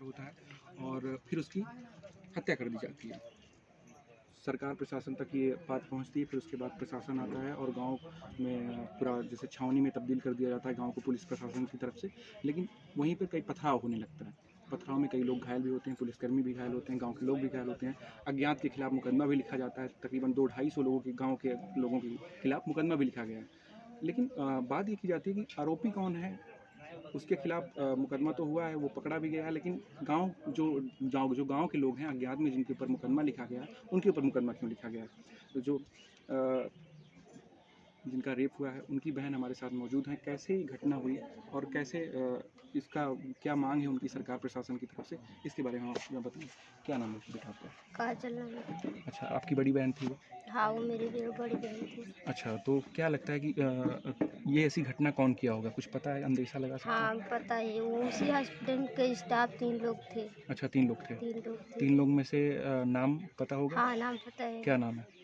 होता है और फिर उसकी हत्या कर दी जाती है। सरकार प्रशासन तक ये बात पहुंचती है, फिर उसके बाद प्रशासन आता है और गांव में पूरा जैसे छावनी में तब्दील कर दिया जाता है गांव को पुलिस प्रशासन की तरफ से। लेकिन वहीं पर कई पथराव होने लगता है। पथराव में कई लोग घायल भी होते हैं, पुलिसकर्मी भी घायल होते हैं, गांव के लोग भी घायल होते हैं। अज्ञात के खिलाफ मुकदमा भी लिखा जाता है। तकरीबन 200-250 लोगों के गाँव के लोगों के खिलाफ मुकदमा भी लिखा गया है। लेकिन बात ये की जाती है कि आरोपी कौन है, उसके खिलाफ मुकदमा तो हुआ है, वो पकड़ा भी गया है, लेकिन गांव के लोग हैं अज्ञात में जिनके ऊपर मुकदमा लिखा गया है, उनके ऊपर मुकदमा क्यों लिखा गया है? तो जो अ, जिनका रेप हुआ है उनकी बहन हमारे साथ मौजूद हैं। कैसे ये घटना हुई और कैसे इसका क्या मांग है उनकी सरकार प्रशासन की तरफ से, इसके बारे में आप बताइए। क्या नाम है बेटा आपका? काजल नाम है। अच्छा, आपकी बड़ी बहन थी वो? हाँ, वो मेरी भी बड़ी बहन थी। अच्छा, तो क्या लगता है कि ये ऐसी घटना कौन किया होगा, कुछ पता है, अंदेशा लगा सकते हाँ, हैं? पता है, वो उसी हॉस्पिटल के स्टाफ 3 लोग थे। अच्छा, 3 लोग थे। 3 लोग थे। 3 लोग में से नाम पता होगा? हाँ, नाम पता है। क्या नाम है?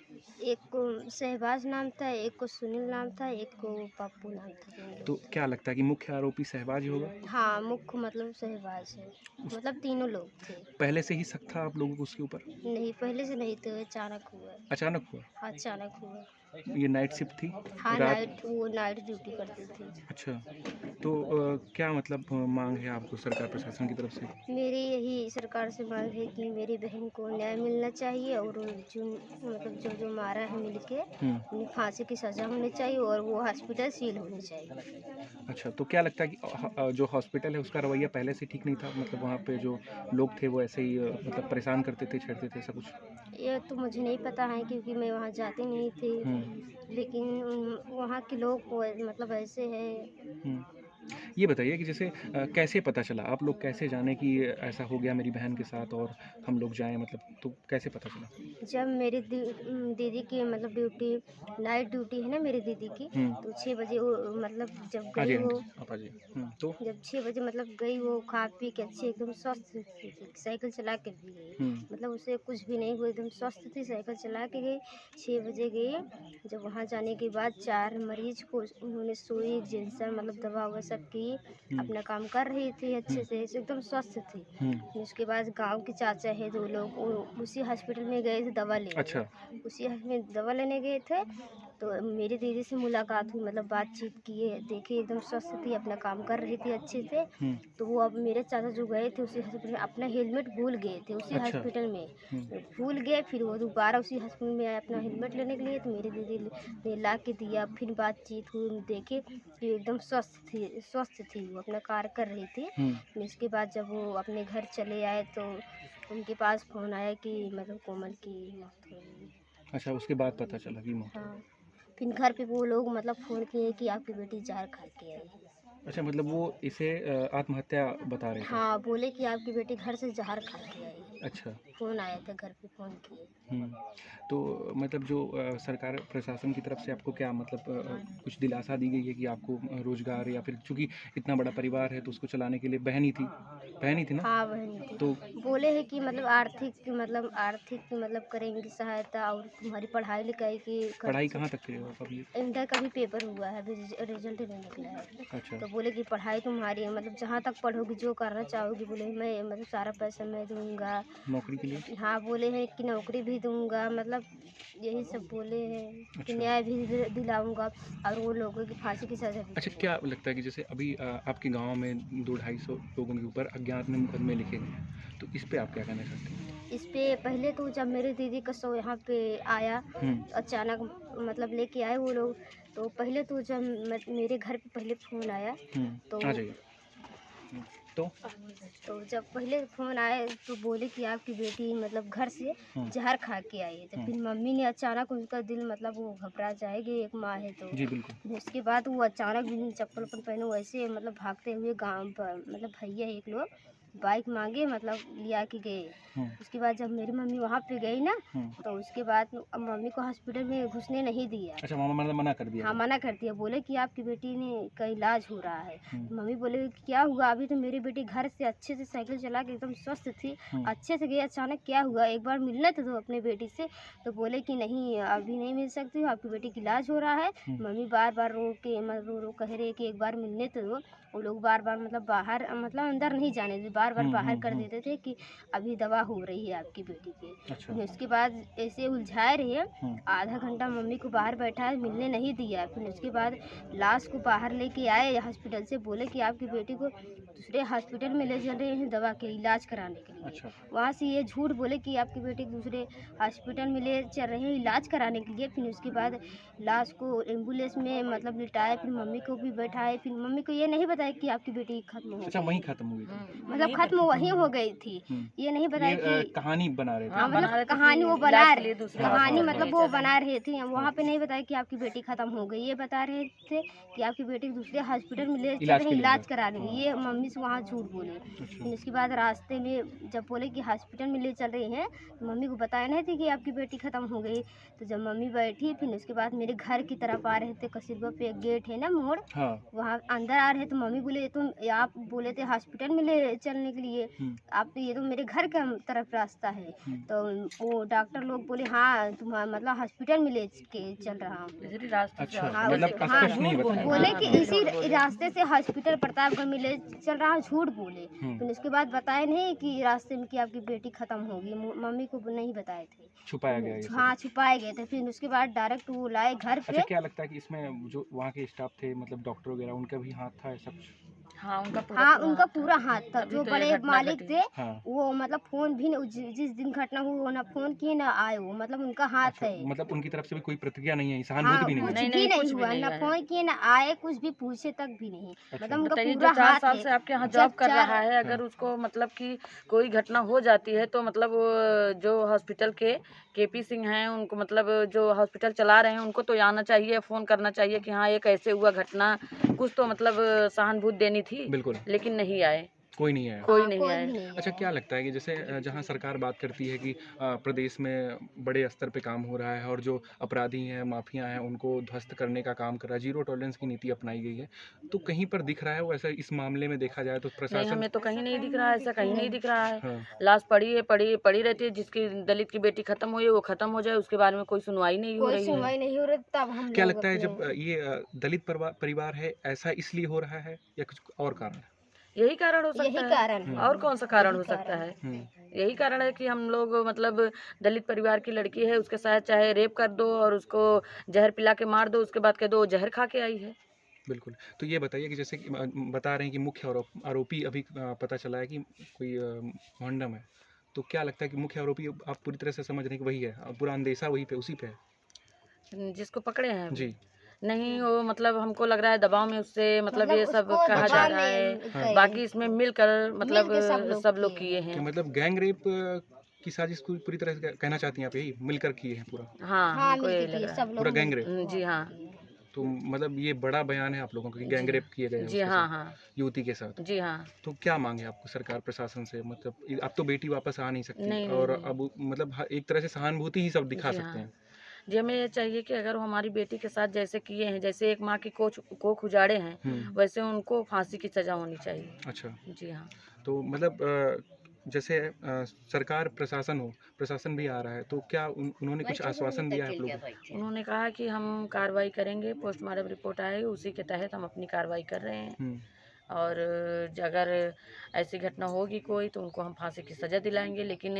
एक को शहबाज नाम था, एक को सुनील नाम था, एक को पप्पू नाम था। 3 तो लोग थे। क्या लगता है कि मुख्य आरोपी शहबाज ही होगा? हाँ, मुख्य मतलब शहबाज है। उस मतलब तीनों लोग थे। पहले से ही शक था आप लोगों को उसके ऊपर? नहीं, पहले से नहीं थे, अचानक हुआ। अचानक हुआ? अचानक हुआ। ये नाइट शिफ्ट थी? हाँ, रात? वो नाइट ड्यूटी करती थी। अच्छा, तो क्या मतलब माँग है आपको सरकार प्रशासन की तरफ से? मेरी यही सरकार से मांग है कि मेरी बहन को न्याय मिलना चाहिए और जो मतलब जो मारा है मिलके उन्हें फांसी की सज़ा होनी चाहिए और वो हॉस्पिटल सील होनी चाहिए। अच्छा, तो क्या लगता है कि जो हॉस्पिटल है उसका रवैया पहले से ठीक नहीं था? मतलब वहाँ पे जो लोग थे वो ऐसे ही मतलब परेशान करते थे, छेड़ते थे, ऐसा कुछ? ये तो मुझे नहीं पता है क्योंकि मैं वहाँ जाती नहीं हुँ, थी, लेकिन वहाँ के लोग मतलब ऐसे हैं। हुँ। ये बताइए कि जैसे कैसे पता चला? आप लोग कैसे जाने कि ऐसा हो गया मेरी बहन के साथ और हम लोग जाएँ, मतलब तो कैसे पता चला? जब मेरी दीदी की मतलब ड्यूटी नाइट ड्यूटी है ना मेरी दीदी की, हुँ। तो 6 बजे वो मतलब जब हाँ गई जी, वो आंटी, आप आ जाइए। तो? जब 6 बजे मतलब गई वो खा पी के अच्छी एकदम स्वस्थ थी, साइकिल चला के भी गई। हुँ, मतलब उसे कुछ भी नहीं हुआ, एकदम स्वस्थ थी, साइकिल चला के गई। 6 बजे गई। जब वहाँ जाने के बाद 4 मरीज को उन्होंने सुई, इंजेक्शन मतलब दवा ववा सब की। हुँ, अपना काम कर रही थी हुँ, अच्छे से, एकदम स्वस्थ थी। हुँ। उसके बाद गाँव के चाचा है 2 लोग, वो उसी हॉस्पिटल में गए थे दवा लेने। अच्छा। उसी में दवा लेने गए थे, तो मेरी दीदी से मुलाकात हुई, मतलब बातचीत किए, देखे एकदम स्वस्थ थी, अपना काम कर रही थी अच्छे से। हुँ, तो वो अब मेरे चाचा जो गए थे उसी हॉस्पिटल में अपना हेलमेट भूल गए थे, उसी अच्छा। हॉस्पिटल में हुँ, भूल गए। फिर वो दोबारा उसी हॉस्पिटल में आए अपना हेलमेट लेने के लिए, तो मेरी दीदी ने ला के दिया। फिर बातचीत हुई, देखे कि एकदम स्वस्थ थी, वो अपना कार्य कर रही थी। हुँ। फिर इसके बाद जब वो अपने घर चले आए तो उनके पास फ़ोन आया कि मतलब कोमल की मौत हो गई। अच्छा, उसके बाद पता चला कि मौत हो हाँ, गई। फिर घर पे वो लोग मतलब फ़ोन किए कि आपकी बेटी ज़हर खा के आई। अच्छा, मतलब वो इसे आत्महत्या बता रहे थे। हाँ, बोले कि आपकी बेटी घर से ज़हर खा के आई। अच्छा। फ़ोन आया था, घर पे फ़ोन किए। हुँ। तो मतलब जो सरकार प्रशासन की तरफ से आपको क्या मतलब कुछ दिलासा दी गई है कि आपको रोज़गार या फिर चूँकि इतना बड़ा परिवार है तो उसको चलाने के लिए बहन ही थी ना? हाँ, बहन थी। तो बोले हैं कि मतलब आर्थिक करेंगे सहायता और तुम्हारी पढ़ाई लिखाई की पढ़ाई खर्च। कहाँ तक किए हो आप अभी? इंटर का भी पेपर हुआ है, अभी रिजल्ट नहीं निकला है। अच्छा। तो बोले कि पढ़ाई तुम्हारी मतलब जहाँ तक पढ़ोगी, जो करना चाहोगी, बोले मैं मतलब सारा पैसा मैं दूँगा। नौकरी के लिए? हाँ, बोले हैं कि नौकरी भी दूँगा, मतलब यही सब बोले हैं कि अच्छा। न्याय भी दिलाऊँगा और वो लोगों की फांसी की सज़ा भी अच्छा, दिलवाऊँगा। क्या लगता है कि जैसे अभी आपके गाँव में 200-250 लोगों के ऊपर अज्ञात में मुकदमे लिखे गए हैं, तो इस पे आप क्या कहना चाहते हैं? इस पे पहले तो जब मेरी दीदी का शव यहाँ पे आया, हुँ, अचानक मतलब लेके आए वो लोग, तो पहले तो जब मेरे घर पे पहले फ़ोन आया, हुँ, तो आ जाइए। हुँ, तो? जब पहले फ़ोन आए तो बोले कि आपकी बेटी मतलब घर से हुँ, ज़हर खा के आई है। तो हुँ। फिर मम्मी ने अचानक उनका दिल मतलब वो घबरा जाएगी, एक माँ है तो। जी, बिल्कुल। फिर उसके बाद वो अचानक बिन चप्पल-वप्पल पहने वैसे मतलब भागते हुए गाँव पर मतलब भैया एक लोग बाइक माँगे मतलब लिया के गए। हुँ, उसके बाद जब मेरी मम्मी वहाँ पे गई ना, हुँ। तो उसके बाद मम्मी को हॉस्पिटल में घुसने नहीं दिया। अच्छा, मामा मतलब मना कर दिया हाँ, गया। मना कर दिया, बोले कि आपकी बेटी ने का इलाज हो रहा है। हुँ, तो मम्मी बोले कि क्या हुआ? अभी तो मेरी बेटी घर से अच्छे से साइकिल चला के एकदम स्वस्थ थी, हुँ, अच्छे से गई, अचानक क्या हुआ? एक बार मिलने तो दो अपनी बेटी से। तो बोले कि नहीं अभी नहीं मिल सकती हो, आपकी बेटी का इलाज हो रहा है। हुँ, मम्मी बार-बार रो के मतलब रो-रो कह रहे कि एक बार मिलने तो दो। वो लोग बार-बार मतलब बाहर मतलब अंदर नहीं जाने दिए, बार बार बाहर कर देते थे कि अभी दवा हो रही है आपकी बेटी की। अच्छा। फिर उसके बाद ऐसे उलझाए रहे, आधा घंटा मम्मी को बाहर बैठाया, मिलने नहीं दिया। फिर उसके बाद लाश को बाहर लेके आए हॉस्पिटल से, बोले कि आपकी बेटी को दूसरे हॉस्पिटल में ले चल रहे हैं दवा के इलाज कराने के लिए। अच्छा। वहाँ से ये झूठ बोले कि आपकी बेटी दूसरे हॉस्पिटल में ले चल रहे हैं इलाज कराने के लिए। फिर उसके बाद लाश को एम्बुलेंस में मतलब लिटाए, फिर मम्मी को भी बैठाए। फिर मम्मी को ये नहीं बताया कि आपकी बेटी खत्म हो अच्छा, गई। वहीं खत्म हो गई थी। मतलब खत्म वहीं हो गई थी, ये नहीं बताया ये कि कहानी बना रहे थे। हाँ, मतलब कहानी वो बना रहे, कहानी मतलब वो बना रहे थे। वहाँ पे नहीं बताया कि आपकी बेटी खत्म हो गई, ये बता रहे थे कि आपकी बेटी दूसरे हॉस्पिटल में ले चल रहे हैं इलाज कराने। ये मम्मी से वहाँ झूठ बोले। फिर उसके बाद रास्ते में जब बोले कि हॉस्पिटल में ले चल रहे हैं, तो मम्मी को बताया नहीं थे कि आपकी बेटी खत्म हो गई। तो जब मम्मी बैठी, फिर उसके बाद मेरे घर की तरफ आ रहे थे, कसीरबा पे एक गेट है ना मोड़, हाँ। वहाँ अंदर आ रहे, तो मम्मी बोले तुम, आप बोले थे हॉस्पिटल में ले चलने के लिए, आप तो ये तो मेरे घर के तरफ रास्ता है। तो वो डॉक्टर लोग बोले हाँ तुम मतलब हॉस्पिटल में ले के चल रहा हूँ। अच्छा, हाँ, मतलब हाँ, स्पष्ट नहीं बताया। बोले कि इसी रास्ते से हॉस्पिटल प्रतापगढ़ में ले चल रहा हूँ, झूठ बोले। फिर उसके बाद बताए नहीं कि रास्ते में कि आपकी बेटी खत्म होगी, मम्मी को नहीं बताए थे, छुपाया गया ये सब। हाँ छुपाए गए थे। फिर उसके बाद डायरेक्ट वो लाए घर पे। अच्छा, क्या लगता है कि इसमें जो वहाँ के स्टाफ थे, मतलब डॉक्टर वगैरह, उनका भी हाथ था ऐसा कुछ? हाँ उनका पूरा हाथ था। जो तो बड़े ये घटना मालिक घटी। थे, हाँ। वो मतलब फोन भी जिस दिन घटना हुई वो ना फोन किए ना आए, वो मतलब उनका हाथ अच्छा, है। मतलब उनकी तरफ से भी कोई प्रतिक्रिया नहीं है, हाँ, सहानुभूति भी नहीं कुछ है? भी नहीं कुछ भी हुआ, नहीं ना है। फोन किए ना आए, कुछ भी पूछे तक भी नहीं। अच्छा। मतलब उनका बताइए, पूरा जो 4 हाथ साल है। से आपके यहाँ जब जॉब कर चार- रहा है, अगर उसको मतलब कि कोई घटना हो जाती है तो मतलब वो जो हॉस्पिटल के केपी सिंह हैं, उनको मतलब जो हॉस्पिटल चला रहे हैं उनको तो आना चाहिए, फ़ोन करना चाहिए कि हाँ ये कैसे हुआ घटना, कुछ तो मतलब सहानुभूति देनी थी, बिल्कुल। लेकिन नहीं आए, कोई नहीं आया। कोई नहीं कोई आए। भी नहीं अच्छा, आया। क्या लगता है कि जैसे जहाँ सरकार बात करती है कि प्रदेश में बड़े स्तर पे काम हो रहा है और जो अपराधी हैं, माफिया हैं, उनको ध्वस्त करने का काम कर रहा है, जीरो टॉलरेंस की नीति अपनाई गई है, तो कहीं पर दिख रहा है वो ऐसा? इस मामले में देखा जाए तो नहीं, प्रशासन। हमें तो कहीं नहीं दिख रहा है, ऐसा कहीं नहीं दिख रहा है। हाँ। लाश पड़ी रहती है, जिसकी दलित की बेटी खत्म हुई है वो खत्म हो जाए, उसके बारे में कोई सुनवाई नहीं हो कोई रही है। सुनवाई नहीं हो रही, तब हम क्या लोग लगता है अपने जब ये दलित परिवार है, ऐसा इसलिए हो रहा है या कुछ और कारण है? यही कारण हो सकता यही है, कारण है। और कौन सा कारण यही हो सकता कारण है। यही कारण है कि हम लोग मतलब दलित परिवार की लड़की है, उसके साथ चाहे रेप कर दो और उसको जहर पिला के मार दो, उसके बाद कह दो वो जहर खा के आई है। बिल्कुल। तो ये बताइए कि जैसे कि बता रहे हैं कि मुख्य आरोपी अभी पता चला है कि कोई मोहंडम है। तो क्या लगता है कि मुख्य आरोपी आप पूरी तरह से समझ रहे हैं कि वही है? पूरा अंदेशा वही पे उसी पे है? जिसको पकड़े हैं अभी? जी। नहीं, वो मतलब हमको लग रहा है दबाव में उससे मतलब ये सब उसको कहा अच्छा। जा दबाव रहा में है। गए। बाकी इसमें मिलकर मतलब मिलके सब लोग किए किए कि हैं। मतलब गैंग रेप की साजिश को पूरी तरह से कहना चाहती हैं आप, यही मिलकर किए हैं पूरा? हाँ, हाँ, हमको मिलके यही लग किए रहा सब है। लोग पूरा गैंग रेप? मिलके जी हाँ। किए। तो मतलब ये बड़ा बयान है आप लोगों का कि गैंग जी रेप किए गए हैं जी उसके हाँ, साथ, हाँ। युवती के साथ। जी हाँ। तो क्या मांग है आपको सरकार प्रशासन से? मतलब अब तो बेटी वापस आ नहीं सकती नहीं, और नहीं, अब मतलब एक तरह से सहानुभूति ही सब दिखा जी सकते हाँ। हैं। जी, हमें ये चाहिए कि अगर वो हमारी बेटी के साथ जैसे किए हैं, जैसे एक माँ की कोख उजाड़े हैं, वैसे उनको फांसी की सज़ा होनी चाहिए। अच्छा। जी हाँ। तो मतलब जैसे सरकार प्रशासन भी आ रहा है, तो क्या उन्होंने कुछ आश्वासन दिया है आप लोगों को? उन्होंने कहा कि हम कार्रवाई करेंगे, पोस्टमार्टम रिपोर्ट आएगी, उसी के तहत हम अपनी कार्रवाई कर रहे हैं। हुँ। और अगर ऐसी घटना होगी कोई तो उनको हम फांसी की सज़ा दिलाएंगे, लेकिन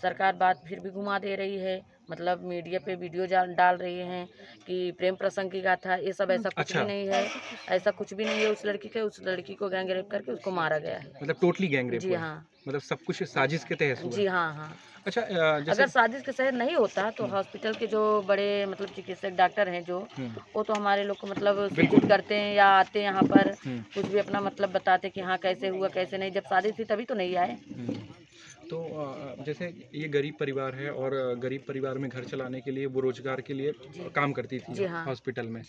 सरकार बात फिर भी घुमा दे रही है, मतलब मीडिया पे वीडियो डाल रही हैं कि प्रेम प्रसंग की गाथा, ये सब ऐसा कुछ अच्छा। भी नहीं है। ऐसा कुछ भी नहीं है उस लड़की को गैंग रेप करके उसको मारा गया है। मतलब टोटली गैंग रेप जी हुआ है? हाँ। मतलब सब कुछ साजिश के तहत हुआ जी है? हाँ, हाँ। अच्छा, जैसे अगर साजिश के तहत नहीं होता तो हॉस्पिटल के जो बड़े मतलब चिकित्सक डॉक्टर हैं जो, वो तो हमारे लोग को मतलब सूचित करते हैं या आते हैं यहाँ पर, कुछ भी अपना मतलब बताते कि हाँ कैसे हुआ कैसे नहीं। जब साजिश थी तभी तो नहीं आए। तो जैसे ये गरीब परिवार है और गरीब परिवार में घर चलाने के लिए वो रोजगार के लिए काम करती थी जी हाँ। हॉस्पिटल में।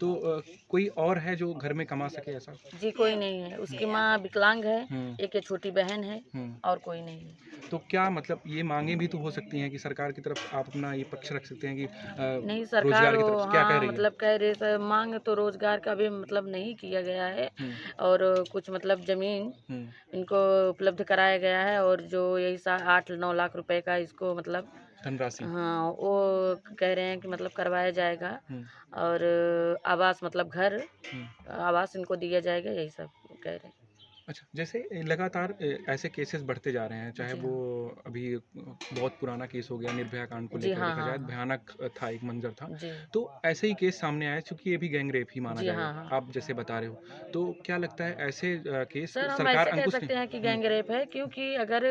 तो कोई और है जो घर में कमा सके ऐसा? जी कोई नहीं है, उसकी माँ विकलांग है, हम्म। एक ये छोटी बहन है और कोई नहीं है। तो क्या मतलब ये मांगे भी तो हो सकती हैं कि सरकार की तरफ आप अपना ये पक्ष रख सकते हैं कि नहीं, सरकार रोजगार की वो तरफ क्या कह हाँ रही है? मतलब कह रही है, मांग तो रोजगार का भी मतलब नहीं किया गया है और कुछ मतलब जमीन इनको उपलब्ध कराया गया है और जो यही 8-9 लाख रुपए का इसको मतलब धनराशि। हाँ वो कह रहे हैं कि मतलब करवाया जाएगा और आवास मतलब घर आवास इनको दिया जाएगा, यही सब कह रहे हैं। अच्छा, जैसे लगातार ऐसे केसेस बढ़ते जा रहे हैं, चाहे जी वो अभी बहुत पुराना केस हो गया निर्भया कांड को जी लेकर हाँ देखा हाँ जाए, हाँ भयानक था, एक मंजर था। जी तो ऐसे ही केस सामने आया चूँकि ये भी गैंग रेप ही माना जी जाएगा, हाँ हाँ आप जैसे बता रहे हो। तो क्या लगता है ऐसे केस सर हम सरकार ऐसे कह अंकुश नहीं। सकते हैं कि हुँ, गैंग रेप है क्योंकि अगर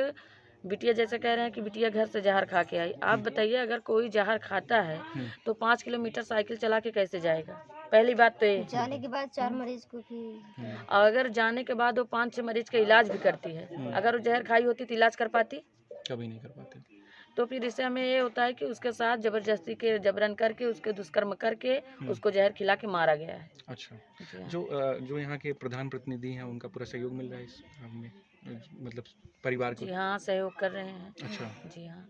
बिटिया जैसे कह रहे हैं कि बिटिया घर से जहर खा के आई, आप हुँ, बताइए अगर कोई जहर खाता है हुँ, तो 5 किलोमीटर साइकिल चला के कैसे जाएगा? पहली बात तो ये। जाने के बाद 4 हम्म, मरीज को भी हुँ, और अगर जाने के बाद वो 5-6 मरीज का इलाज भी करती है, हुँ, अगर वो जहर खाई होती तो इलाज कर पाती? कभी नहीं कर पाते। तो फिर इससे हमें ये होता है कि उसके साथ जबरदस्ती के जबरन करके उसके दुष्कर्म करके हुँ, उसको जहर खिला के मारा गया है। अच्छा। जी हाँ। जो यहाँ के प्रधान प्रतिनिधि हैं, उनका पूरा सहयोग मिल रहा है इस काम में? मतलब परिवार को? जी हाँ, सहयोग कर रहे हैं। अच्छा। जी हाँ।